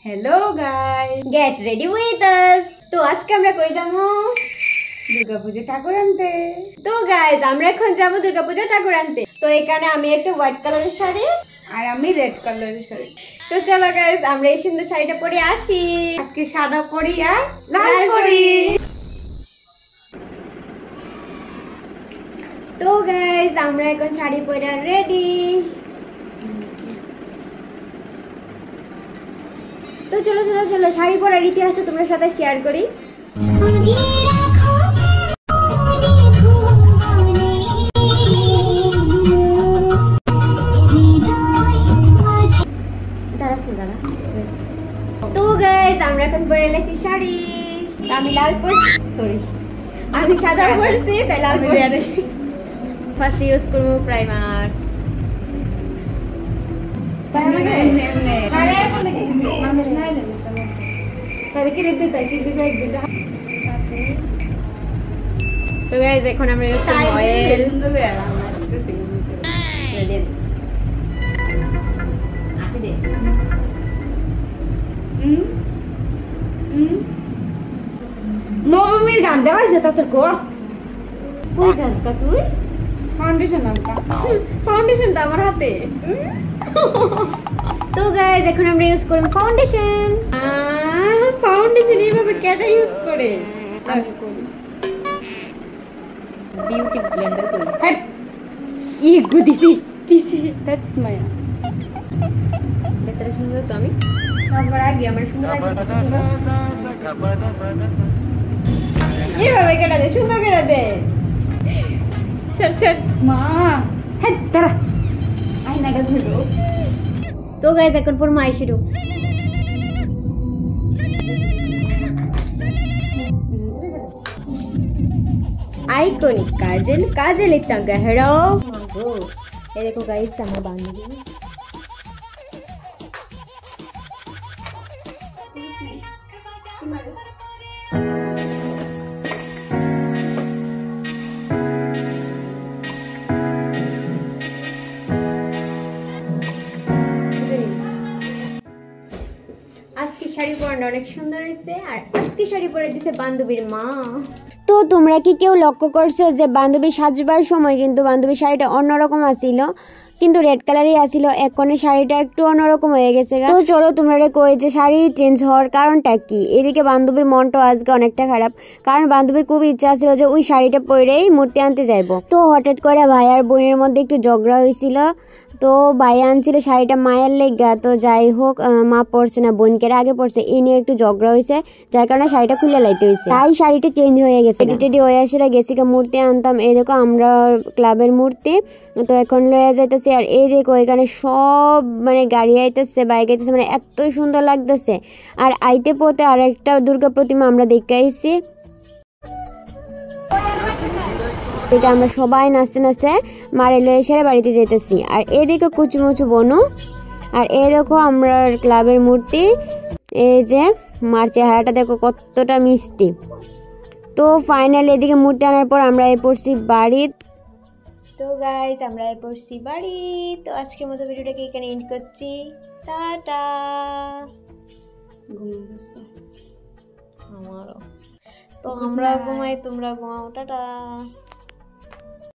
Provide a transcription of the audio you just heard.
Hello guys, get ready with us. तो আজকে আমরা কই যাবো? দুর্গাপূজা ঠাকুর আনতে। তো গাইস আমরা এখন যাব দুর্গাপূজা ঠাকুর আনতে। তো এখানে আমি একটা হোয়াইট কালারের শাড়ি আর আমি রেড কালারের শাড়ি। তো চলো গাইস আমরা এই সুন্দর শাড়িটা পরে আসি। আজকে সাদা পরি আর লাল পরি। তো গাইস আমরা এখন শাড়ি পরে রেডি। তো চলো চলো চলো শাড়ি পরার ইতিহাসটা তোমার সাথে শেয়ার করি। তো গাইস আমরা এখন পরে এলাইছি শাড়ি। আমি লাল পরছি, সরি আমি সাদা পরছি তাই লাল পরছি। ফার্স্ট ইউজ করব প্রাইমার। তো গাইস এখন আমরা ইউজ করব অয়েল। আসি দে নবমীর গান দেওয়াইছে তাদের কর কই যাস কা তুই? ফাউন্ডেশন আনকা। ফাউন্ডেশন তো আমার হাতে। তো গাইস এখন আমরা ইউজ করব ফাউন্ডেশন। ফাউন্ডেশন এইভাবে কেটে ইউজ করে আমি করি। বিউটি ব্লেন্ডার কই? হট ই গুদিছি দিছি হট মায়া। বেটার সুন্দর তো আমি সবার আগে আমার সুন্দর লাগছে। এইভাবে কেটে দে, সুন্দর কেটে দে। শট শট মা হট দাঁড়া আয়নাটা ধরো। তো গাইস এখন পর মাই শুরু। आइकॉनिक काजल काजल इतना गहरा। ये देखो गाइस समर बांधनी আজকে শাড়ি পরাটা অনেক সুন্দর হয়েছে। আর আজকে শাড়ি পরে দিছে বান্ধবীর মা। তো তোমরা কি কেউ লক্ষ্য করছো যে বান্ধবী সাজবার সময় কিন্তু বান্ধবীর শাড়িটা অন্যরকম আসিল, কিন্তু রেড কালারই আসিল। এখন শাড়িটা একটু অন্যরকম হয়ে গেছে। তো চলো তোমরা কই যে শাড়ি চেঞ্জ হওয়ার কারণটা কি। এদিকে বান্ধবীর মনটা আজকে অনেকটা খারাপ, কারণ বান্ধবীর খুব ইচ্ছা ছিল যে ওই শাড়িটা পরেই মূর্তি আনতে যাইবো। তো হঠাৎ করে ভাই আর বোনের মধ্যে একটু ঝগড়া হয়েছিল। তো ভাই আনছিল শাড়িটা মায়ের লেগা। তো যাই হোক মা পড়ছে না, বোনকে আগে পড়ছে, এই নিয়ে একটু ঝগড়া হয়েছে, যার কারণে শাড়িটা খুলে লাইতে হয়েছে। তাই শাড়িটা চেঞ্জ হয়ে গেছে। রেডি হয়ে আসলে গেছি মূর্তি আনতাম। এই দেখো আমরা ক্লাবের মূর্তি তো এখন লয়ে যাইতেছি। আর এই দেখো এখানে সব মানে গাড়ি আইতেছে, বাইক আইতেছে, মানে এত সুন্দর লাগতেছে। আর আইতে পথে আর একটা দুর্গা প্রতিমা আমরা দেখে আইছি। আমরা সবাই নাচতে নাচতে মারে লয়ে এসে বাড়িতে যেতেছি। আর এদিকে কুচুমুচু বনু। আর এই দেখো আমরা ক্লাবের মূর্তি। এই যে মার চেহারাটা দেখো কতটা মিষ্টি। তো ফাইনালি এদিকে মূর্তি আনার পর আমরা এই পড়ছি বাড়ি। তো গাইস আমরা এই পড়ছি বাড়ি। তো আজকের মতো ভিডিওটাকে এখানে এন্ড করছি। টাটা। ঘুমাচ্ছে আমারও। তো আমরা ঘুমাই, তোমরা ঘুমাও। টাটা।